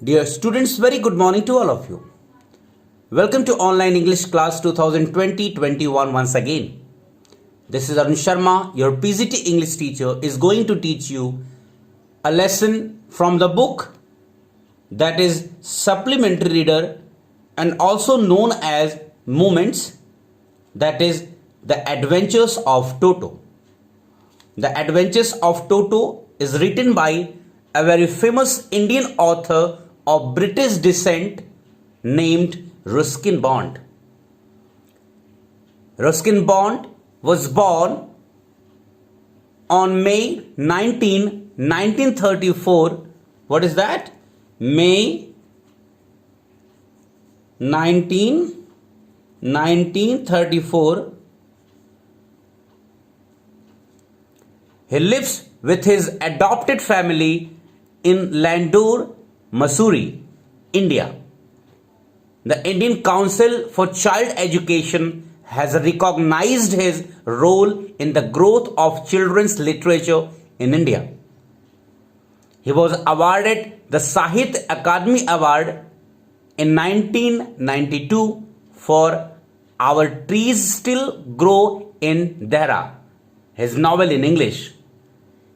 Dear students, very good morning to all of you. Welcome to Online English Class 2020-21 once again. This is Arun Sharma, your PGT English teacher, is going to teach you a lesson from the book that is Supplementary Reader and also known as Moments, that is The Adventures of Toto. The Adventures of Toto is written by a very famous Indian author of British descent named Ruskin Bond. Ruskin Bond was born on May 19, 1934. What is that? May 19, 1934. He lives with his adopted family in Landoor, Missouri, India. The Indian Council for Child Education has recognized his role in the growth of children's literature in India. He was awarded the Sahitya Akademi Award in 1992 for Our Trees Still Grow in Dehra, his novel in English.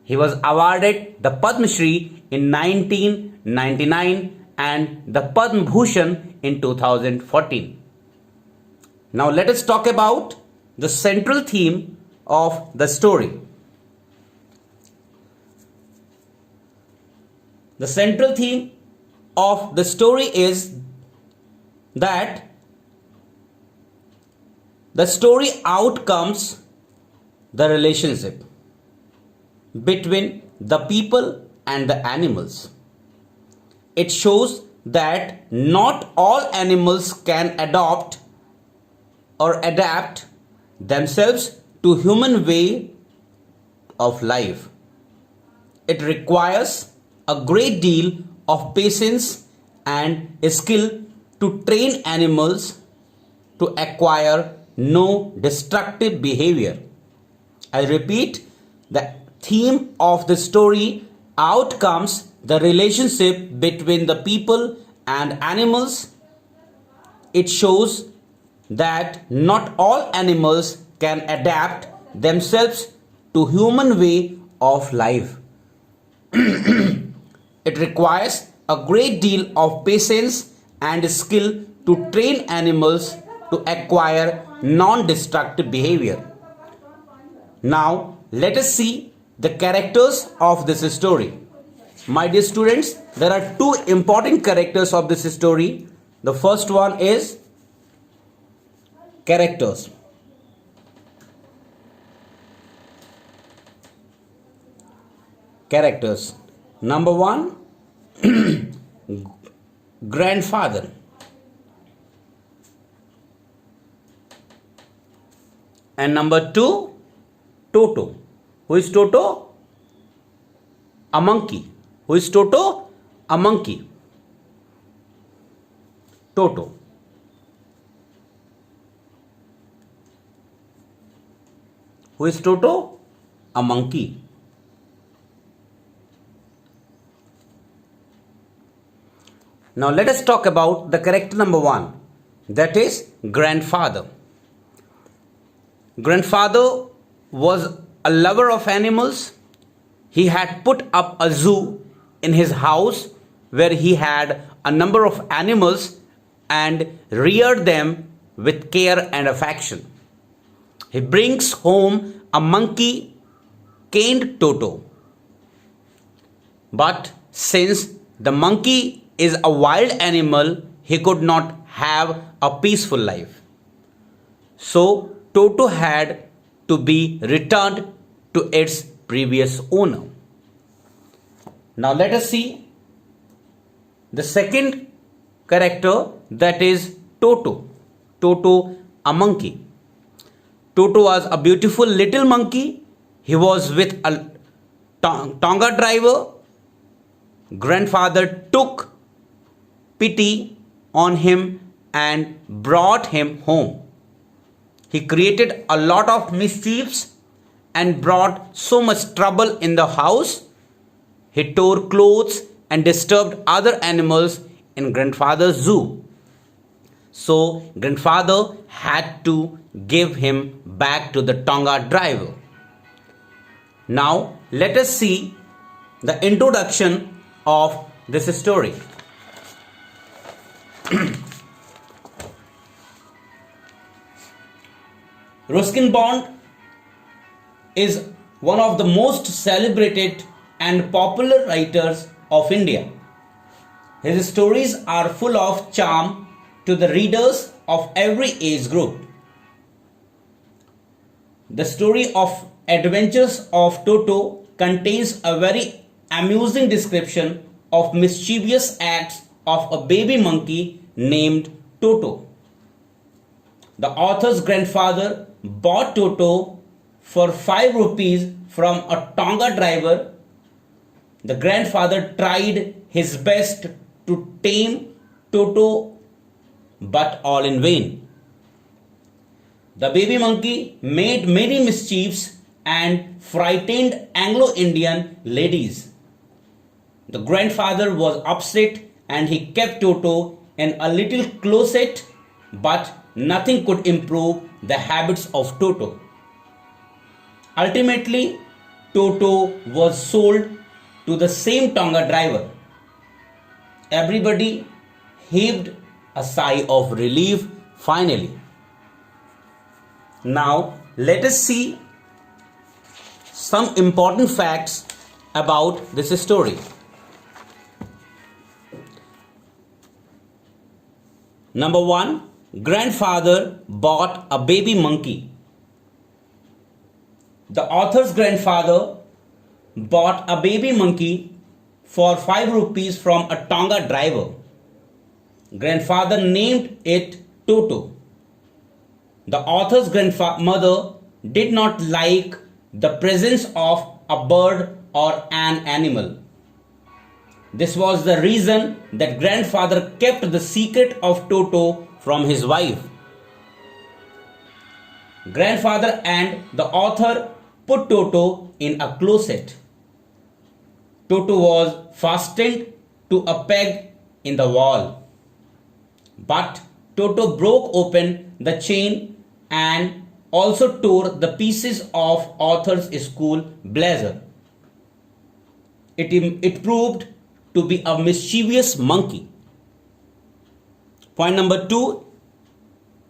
He was awarded the Padma Shri in 1999 and the Padma Bhushan in 2014. Now let us talk about the central theme of the story. The central theme of the story is that the story outcomes the relationship between the people and the animals. It shows that not all animals can adopt or adapt themselves to human way of life. It requires a great deal of patience and skill to train animals to acquire no destructive behavior. I repeat, the theme of the story outcomes the relationship between the people and animals. It shows that not all animals can adapt themselves to human way of life. It requires a great deal of patience and skill to train animals to acquire non-destructive behavior. Now let us see the characters of this story. My dear students, there are two important characters of this story. The first one is characters. Characters. Number one, grandfather. And number two, Toto. Who is Toto? A monkey. Who is Toto? A monkey. Toto. Who is Toto? A monkey. Now let us talk about the character number one, that is grandfather. Grandfather was a lover of animals. He had put up a zoo in his house where he had a number of animals and reared them with care and affection. He brings home a monkey named Toto. But since the monkey is a wild animal, he could not have a peaceful life. So Toto had to be returned to its previous owner. Now let us see the second character, that is Toto. Toto, a monkey. Toto was a beautiful little monkey. He was with a Tonga driver. Grandfather took pity on him and brought him home. He created a lot of mischiefs and brought so much trouble in the house. He tore clothes and disturbed other animals in grandfather's zoo. So grandfather had to give him back to the Tonga driver. Now let us see the introduction of this story. Ruskin Bond is one of the most celebrated and popular writers of India. His stories are full of charm to the readers of every age group. The story of Adventures of Toto contains a very amusing description of mischievous acts of a baby monkey named Toto. The author's grandfather bought Toto for 5 rupees from a Tonga driver. The grandfather tried his best to tame Toto, but all in vain. The baby monkey made many mischiefs and frightened Anglo-Indian ladies. The grandfather was upset and he kept Toto in a little closet, but nothing could improve the habits of Toto. Ultimately, Toto was sold to the same Tonga driver. Everybody heaved a sigh of relief finally. Now, let us see some important facts about this story. Number 1, grandfather bought a baby monkey. The author's grandfather bought a baby monkey for 5 rupees from a Tonga driver. Grandfather named it Toto. The author's grandmother did not like the presence of a bird or an animal. This was the reason that grandfather kept the secret of Toto from his wife. Grandfather and the author put Toto in a closet. Toto was fastened to a peg in the wall. But Toto broke open the chain and also tore the pieces of author's school blazer. It proved to be a mischievous monkey. Point number 2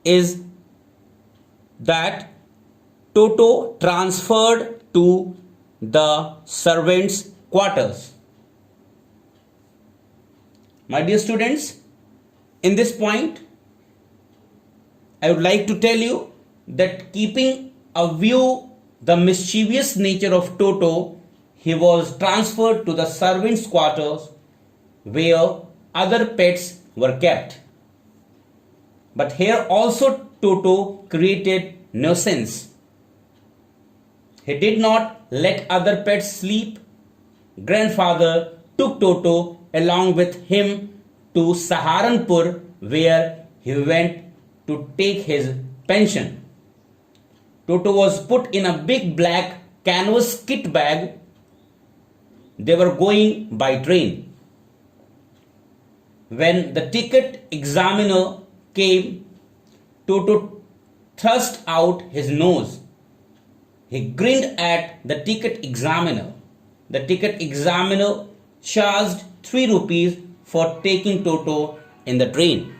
is that Toto transferred to the servants' quarters. My dear students, in this point, I would like to tell you that keeping a view the mischievous nature of Toto, he was transferred to the servants' quarters where other pets were kept. But here also Toto created nuisance. He did not let other pets sleep. Grandfather took Toto along with him to Saharanpur where he went to take his pension. Toto was put in a big black canvas kit bag. They were going by train. When the ticket examiner came, Toto thrust out his nose. He grinned at the ticket examiner. The ticket examiner charged 3 rupees for taking Toto in the train.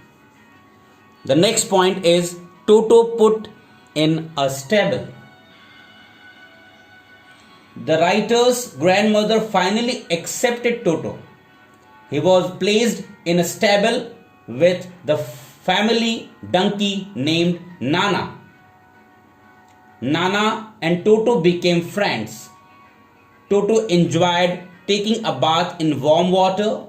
The next point is Toto put in a stable. The writer's grandmother finally accepted Toto. He was placed in a stable with the family donkey named Nana. Nana and Toto became friends. Toto enjoyed taking a bath in warm water.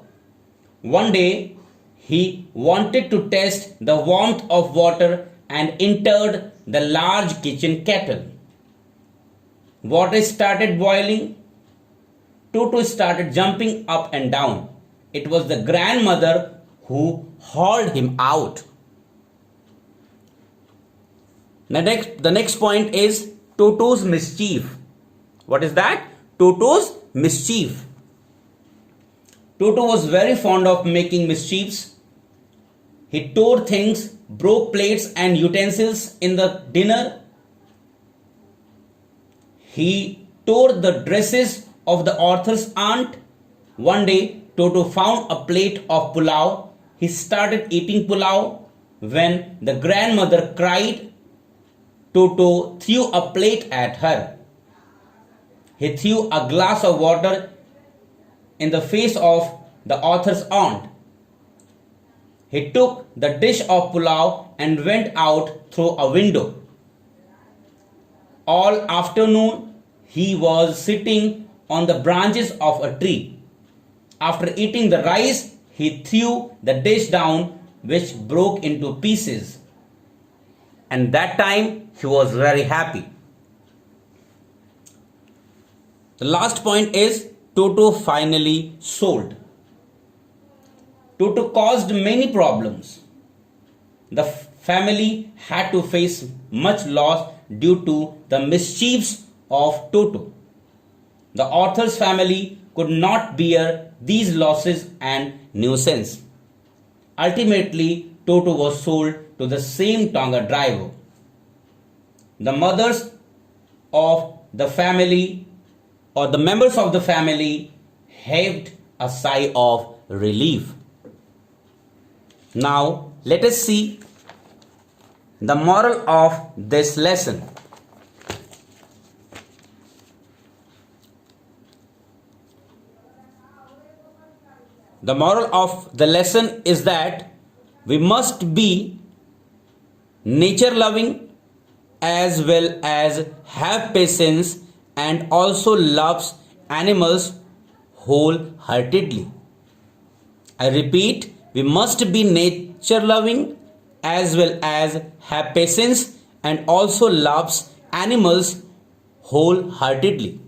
One day, he wanted to test the warmth of water and entered the large kitchen kettle. Water started boiling. Toto started jumping up and down. It was the grandmother who hauled him out. The next point is Toto's mischief. What is that? Toto's mischief. Toto was very fond of making mischiefs. He tore things, broke plates and utensils in the dinner. He tore the dresses of the author's aunt. One day, Toto found a plate of pulao. He started eating pulao. When the grandmother cried, Toto threw a plate at her. He threw a glass of water in the face of the author's aunt. He took the dish of pulao and went out through a window. All afternoon, he was sitting on the branches of a tree. After eating the rice, he threw the dish down, which broke into pieces. And that time, he was very happy. The last point is Toto finally sold. Toto caused many problems. The family had to face much loss due to the mischiefs of Toto. The author's family could not bear these losses and nuisance. Ultimately, Toto was sold to the same Tonga driver. The mothers of the family or the members of the family heaved a sigh of relief. Now, let us see the moral of this lesson. The moral of the lesson is that we must be nature loving as well as have patience and also loves animals wholeheartedly. I repeat, we must be nature loving as well as have patience and also loves animals wholeheartedly.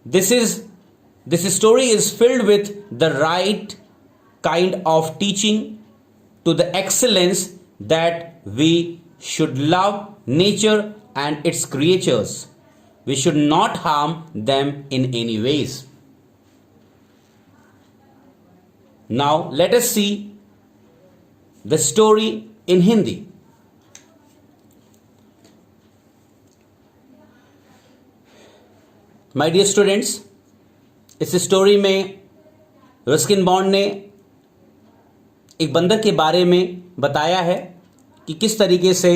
This story is filled with the right kind of teaching to the excellence that we should love nature and its creatures. We should not harm them in any ways. Now let us see the story in Hindi. My dear students, इस story में Ruskin bond ने एक बंदर के बारे में बताया है कि किस तरीके से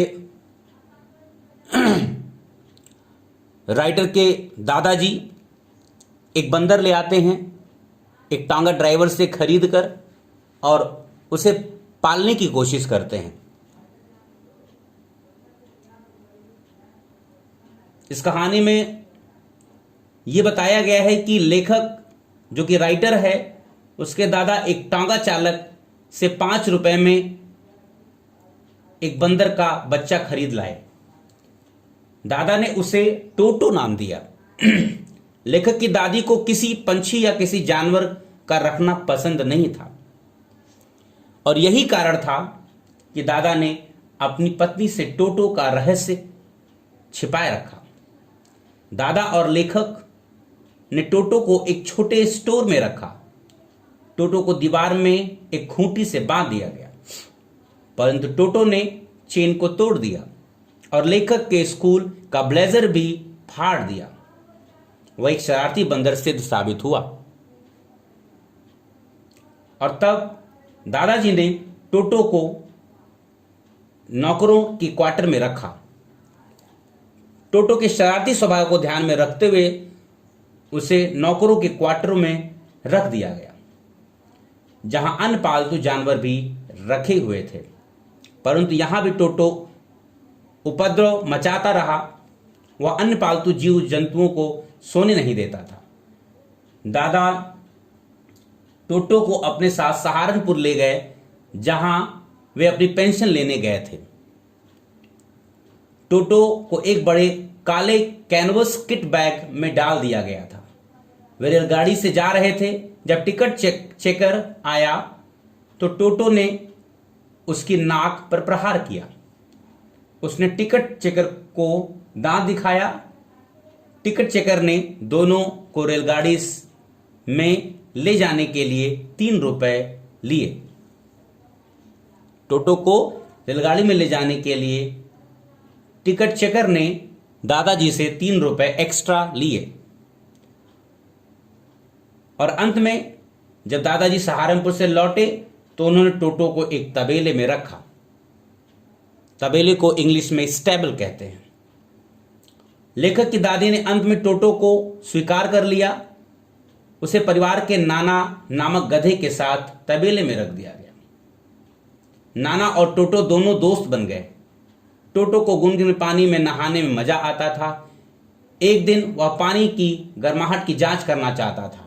राइटर के दादाजी एक बंदर ले आते हैं एक टांगा ड्राइवर से खरीद कर और उसे पालने की कोशिश करते हैं। इस कहानी में ये बताया गया है कि लेखक जो कि राइटर है उसके दादा एक टांगा चालक से 5 रुपए में एक बंदर का बच्चा खरीद लाए। दादा ने उसे टोटो नाम दिया। लेखक की दादी को किसी पंछी या किसी जानवर का रखना पसंद नहीं था और यही कारण था कि दादा ने अपनी पत्नी से टोटो का रहस्य छिपाए रखा। दादा और लेखक ने टोटो को एक छोटे स्टोर में रखा। टोटो को दीवार में एक खूंटी से बांध दिया गया, परंतु टोटो ने चेन को तोड़ दिया और लेखक के स्कूल का ब्लेजर भी फाड़ दिया। वह एक शरारती बंदर सिद्ध साबित हुआ और तब दादाजी ने टोटो को नौकरों की क्वार्टर में रखा। टोटो के शरारती स्वभाव को ध्यान में रखते हुए उसे नौकरों के क्वार्टरों में रख दिया गया, जहां अन्य पालतू जानवर भी रखे हुए थे, परंतु यहां भी टोटो उपद्रव मचाता रहा। वह अन्य पालतू जीव जंतुओं को सोने नहीं देता था। दादा टोटो को अपने साथ सहारनपुर ले गए, जहां वे अपनी पेंशन लेने गए थे। टोटो को एक बड़े काले कैनवस किट बैग में डाल दिया गया था। वे रेलगाड़ी से जा रहे थे। जब टिकट चेकर आया तो टोटो ने उसकी नाक पर प्रहार किया। उसने टिकट चेकर को दांत दिखाया। टिकट चेकर ने दोनों को रेलगाड़ी में ले जाने के लिए 3 रुपए लिए। टोटो को रेलगाड़ी में ले जाने के लिए टिकट चेकर ने दादाजी से 3 रुपए एक्स्ट्रा लिए। और अंत में जब दादाजी सहारनपुर से लौटे तो उन्होंने टोटो को एक तबेले में रखा। तबेले को इंग्लिश में स्टेबल कहते हैं। लेखक की दादी ने अंत में टोटो को स्वीकार कर लिया। उसे परिवार के नाना नामक गधे के साथ तबेले में रख दिया गया। नाना और टोटो दोनों दोस्त बन गए। टोटो को गुनगुने पानी में नहाने में मजा आता था। एक दिन वह पानी की गर्माहट की जांच करना चाहता था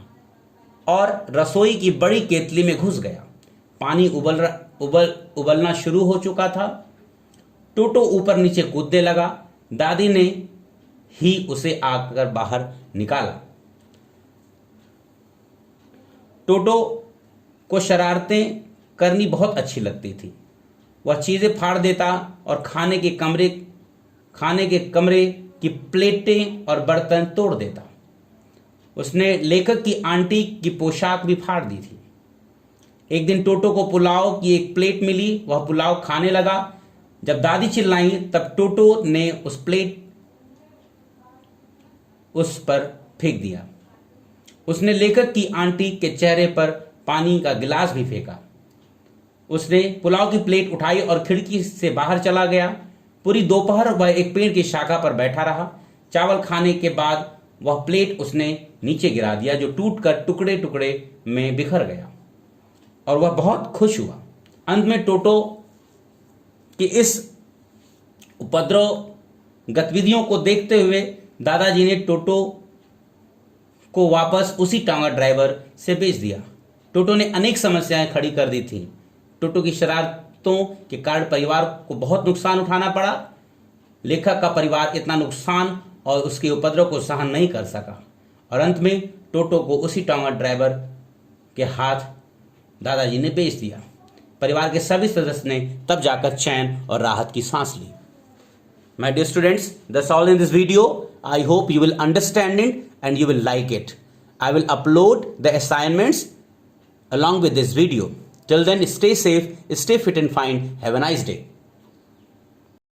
और रसोई की बड़ी केतली में घुस गया। पानी उबलना शुरू हो चुका था। टोटो ऊपर नीचे कूदने लगा। दादी ने ही उसे आकर बाहर निकाला। टोटो को शरारतें करनी बहुत अच्छी लगती थी। वह चीजें फाड़ देता और खाने के कमरे की प्लेटें और बर्तन तोड़ देता। उसने लेखक की आंटी की पोशाक भी फाड़ दी थी। एक दिन टोटो को पुलाव की एक प्लेट मिली। वह पुलाव खाने लगा। जब दादी चिल्लाई तब टोटो ने उस प्लेट उस पर फेंक दिया। उसने लेखक की आंटी के चेहरे पर पानी का गिलास भी फेंका। उसने पुलाव की प्लेट उठाई और खिड़की से बाहर चला गया। पूरी दोपहर वह एक पेड़ की शाखा पर बैठा रहा। चावल खाने के बाद वह प्लेट उसने नीचे गिरा दिया, जो टूटकर टुकड़े टुकड़े में बिखर गया और वह बहुत खुश हुआ। अंत में टोटो की इस उपद्रव गतिविधियों को देखते हुए दादाजी ने टोटो को वापस उसी टांगा ड्राइवर से बेच दिया। टोटो ने अनेक समस्याएं खड़ी कर दी थी। टोटो की शरारतों के कारण परिवार को बहुत नुकसान उठाना पड़ा। लेखक का परिवार इतना नुकसान और उसके उपद्रव को सहन नहीं कर सका और अंत में टोटो को उसी टांगा ड्राइवर के हाथ दादाजी ने बेच दिया। परिवार के सभी सदस्य ने तब जाकर चैन और राहत की सांस ली। My dear students, that's all in this video. I hope you will understand it and you will like it. I will upload the assignments along with this video. Till then, stay safe, stay fit and fine. Have a nice day.